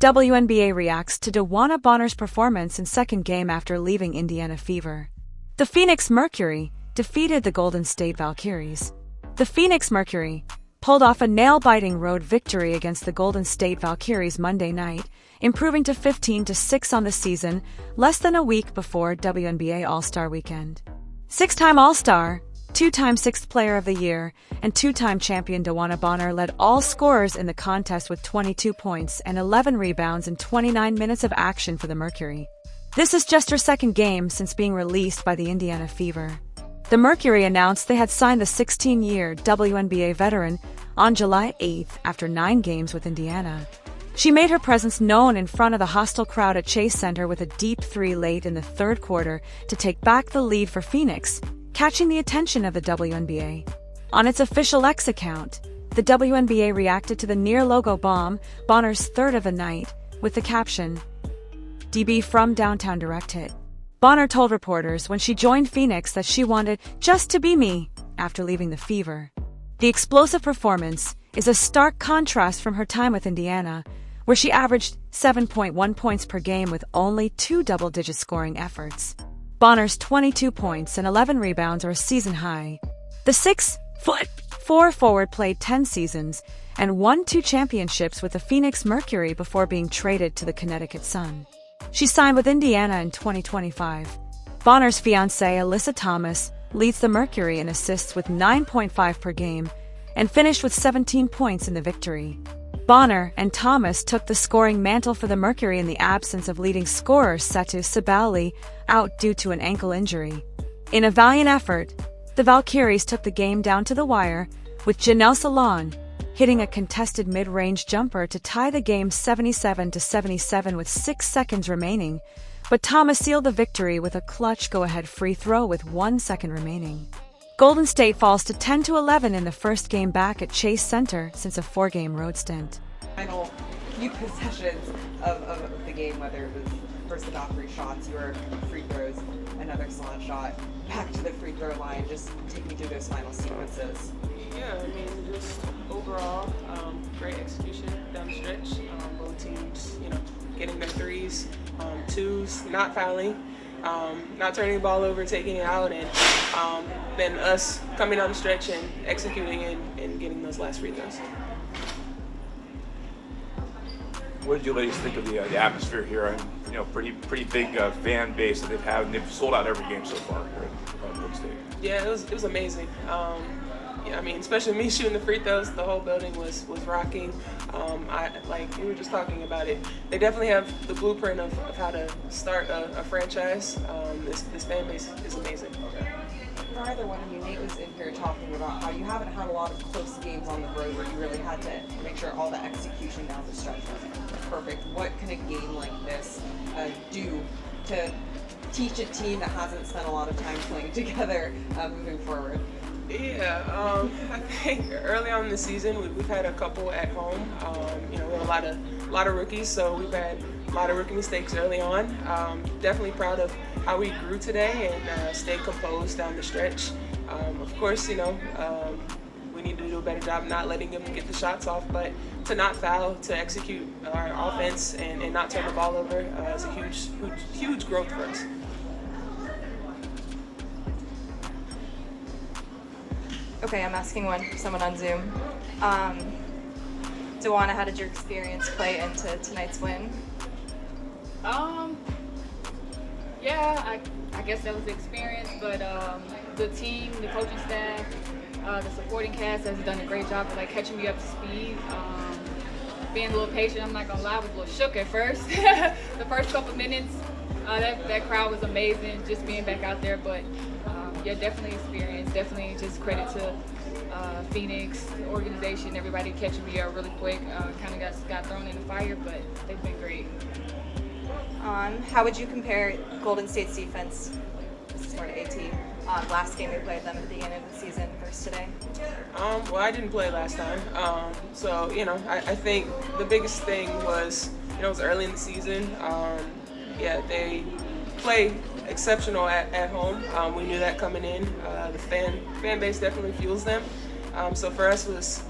WNBA reacts to DeWanna Bonner's performance in second game after leaving Indianafever. The Phoenix Mercury defeated the Golden State Valkyries. The Phoenix Mercury pulled off a nail-biting road victory against the Golden State Valkyries Monday night, improving to 15-6 on the season, less than a week before WNBA All-Star Weekend. Six-time All-Star, two-time Sixth Player of the Year, and two-time champion DeWanna Bonner led all scorers in the contest with 22 points and 11 rebounds in 29 minutes of action for the Mercury. This is just her second game since being released by the Indianafever. The Mercury announced they had signed the 16-year WNBA veteran on July 8th after 9 games with Indiana. She made her presence known in front of the hostile crowd at Chase Center with a deep three late in the third quarter to take back the lead for Phoenix, catching the attention of the WNBA. On its official X account, the WNBA reacted to the near-logo bomb, Bonner's third of the night, with the caption, "DB from Downtown Direct Hit." Bonner told reporters when she joined Phoenix that she wanted just to be me after leaving the Fever. The explosive performance is a stark contrast from her time with Indiana, where she averaged 7.1 points per game with only 2 double-digit scoring efforts. Bonner's 22 points and 11 rebounds are a season high. The 6'4" forward played 10 seasons and won 2 championships with the Phoenix Mercury before being traded to the Connecticut Sun. She signed with Indiana in 2025. Bonner's fiancée, Alyssa Thomas, leads the Mercury in assists with 9.5 per game and finished with 17 points in the victory. Bonner and Thomas took the scoring mantle for the Mercury in the absence of leading scorer Setou Sabally, out due to an ankle injury. In a valiant effort, the Valkyries took the game down to the wire, with Janelle Salaun hitting a contested mid-range jumper to tie the game 77-77 with 6 seconds remaining, but Thomas sealed the victory with a clutch go-ahead free throw with 1 second remaining. Golden State falls to 10-11 in the first game back at Chase Center since a 4-game road stint. Final few possessions of the game, whether it was first the free shots, your free throws, another Salaun shot, back to the free throw line. Just take me through those final sequences. Yeah, I mean, just overall, great execution down the stretch. Both teams, getting their threes, twos, not fouling. Not turning the ball over, taking it out, and then us coming down the stretch and executing and getting those last free throws. What did you ladies think of the atmosphere here? And pretty big fan base that they've had, and they've sold out every game so far here at Golden State. Yeah, it was amazing. I mean, especially me shooting the free throws, the whole building was rocking. We were just talking about it. They definitely have the blueprint of how to start a franchise. This fan base is amazing. For either one of you, Nate was in here talking about how you haven't had a lot of close games on the road where you really had to make sure all the execution down the stretch was perfect. What can a game like this do to teach a team that hasn't spent a lot of time playing together moving forward? Yeah, I think early on in the season we've had a couple at home. We have a lot of rookies, so we've had a lot of rookie mistakes early on. Definitely proud of how we grew today and stayed composed down the stretch. Of course, we need to do a better job not letting them get the shots off, but to not foul, to execute our offense and not turn the ball over is a huge growth for us. Okay, I'm asking someone on Zoom. DeWanna, how did your experience play into tonight's win? Yeah, I guess that was the experience, but the team, the coaching staff, the supporting cast has done a great job of catching me up to speed. Being a little patient, I'm not gonna lie, I was a little shook at first. The first couple minutes, that crowd was amazing, just being back out there, but yeah, definitely experience, definitely just credit to Phoenix, the organization, everybody catching me up really quick. Kind of got thrown in the fire, but they've been great. How would you compare Golden State's defense, this is more to AT, last game we played them at the beginning of the season versus today? Well, I didn't play last time, so I think the biggest thing was it was early in the season. They play exceptional at home. We knew that coming in. The fan base definitely fuels them. So for us was,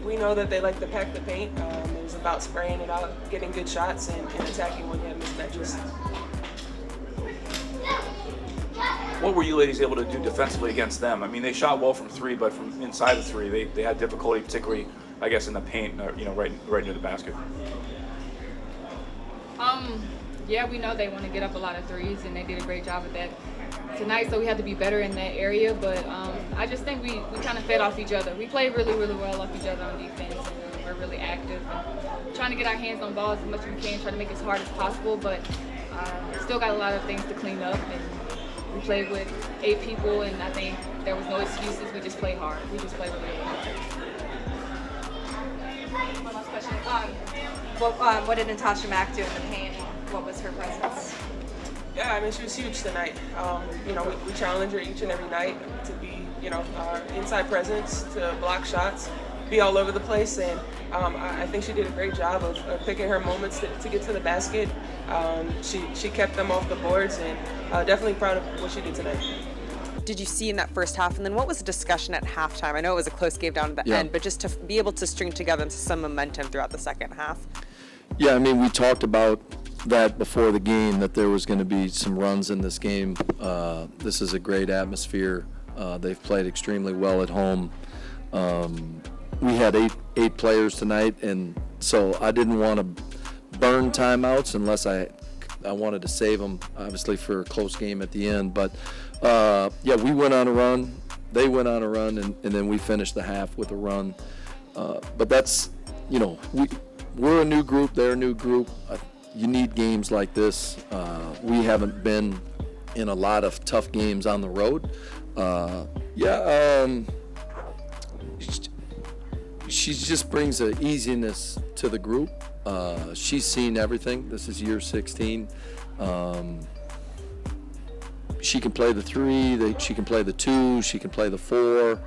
we know that they like to pack the paint. It was a about spraying it out, getting good shots, and attacking when you have mismatches. What were you ladies able to do defensively against them? I mean, they shot well from three, but from inside the three, they had difficulty, particularly, I guess, in the paint, right near the basket. Yeah, we know they want to get up a lot of threes, and they did a great job of that tonight, so we had to be better in that area. But I just think we kind of fed off each other. We played really, really well off each other on defense, and we're really active and trying to get our hands on balls as much as we can, try to make it as hard as possible, but still got a lot of things to clean up. And we played with 8 people, and I think there was no excuses. We just played hard. We just played really, really hard. One last question. What did Natasha Mack do in the paint? What was her presence? Yeah, I mean, she was huge tonight. We challenge her each and every night to be, inside presence, to block shots, be all over the place, and I think she did a great job of picking her moments to get to the basket. She kept them off the boards, and definitely proud of what she did tonight. Did you see in that first half, and then what was the discussion at halftime? I know it was a close game down to the end, but just to be able to string together some momentum throughout the second half. Yeah, I mean, we talked about that before the game, that there was going to be some runs in this game. This is a great atmosphere. They've played extremely well at home. We had eight players tonight, and so I didn't want to burn timeouts unless I wanted to save them, obviously, for a close game at the end. But we went on a run. They went on a run, and then we finished the half with a run. But that's, we're a new group. They're a new group. You need games like this. We haven't been in a lot of tough games on the road. She just brings an easiness to the group. She's seen everything. This is year 16. She can play the 3, she can play the 2, she can play the 4.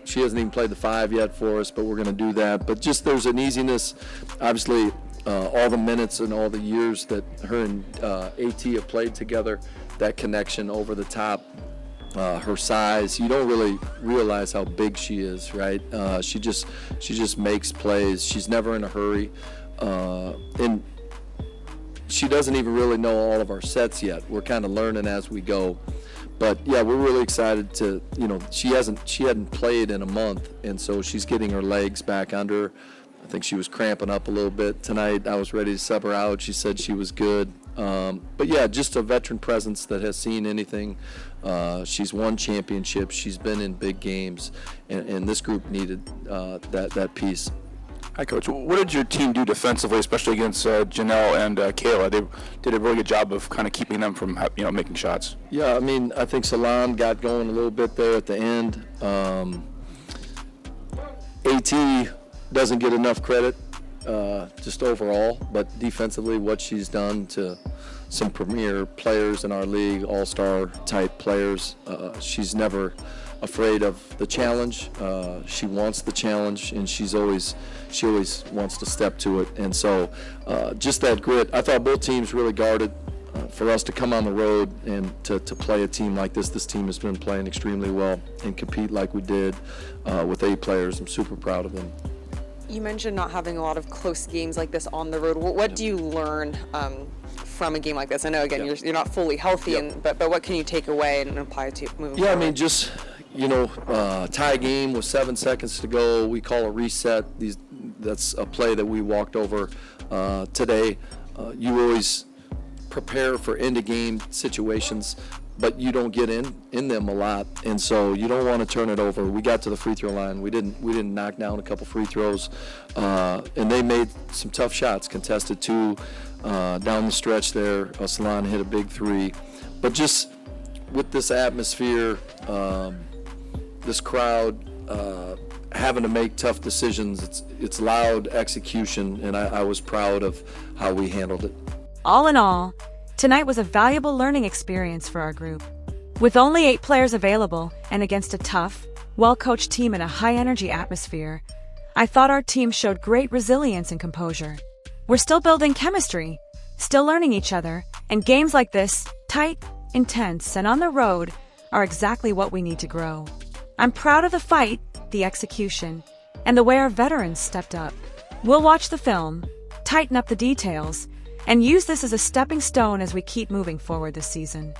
She hasn't even played the 5 yet for us, but we're going to do that. But just there's an easiness. Obviously, all the minutes and all the years that her and AT have played together, that connection over the top, her size, you don't really realize how big she is, right? She just makes plays. She's never in a hurry, and she doesn't even really know all of our sets yet. We're kind of learning as we go. But yeah, we're really excited to, she hadn't played in a month, and so she's getting her legs back under her. I think she was cramping up a little bit tonight. I was ready to sub her out. She said she was good. But yeah, just a veteran presence that has seen anything. She's won championships. She's been in big games, and this group needed that piece. Hi, Coach. What did your team do defensively, especially against Janelle and Kayla? They did a really good job of kind of keeping them from, making shots. Yeah, I mean, I think Salaun got going a little bit there at the end. AT doesn't get enough credit just overall, but defensively what she's done to some premier players in our league, all-star type players, she's never afraid of the challenge. She wants the challenge, and she always wants to step to it. And so just that grit. I thought both teams really guarded. For us to come on the road and to play a team like this team has been playing extremely well and compete like we did with 8 players. I'm super proud of them. You mentioned not having a lot of close games like this on the road. What do you learn from a game like this? I know, again, you're not fully healthy, but what can you take away and apply to moving forward? I mean, just, tie game with 7 seconds to go. We call a reset. That's a play that we walked over today. You always prepare for end-of-game situations, but you don't get in them a lot, and so you don't want to turn it over. We got to the free throw line. We didn't knock down a couple free throws, and they made some tough shots. Contested 2 down the stretch there. Salaun hit a big 3, but just with this atmosphere, this crowd having to make tough decisions, it's loud execution, and I was proud of how we handled it. All in all, tonight was a valuable learning experience for our group. With only 8 players available and against a tough, well-coached team in a high-energy atmosphere, I thought our team showed great resilience and composure. We're still building chemistry, still learning each other, and games like this, tight, intense, and on the road, are exactly what we need to grow. I'm proud of the fight, the execution, and the way our veterans stepped up. We'll watch the film, tighten up the details, and use this as a stepping stone as we keep moving forward this season.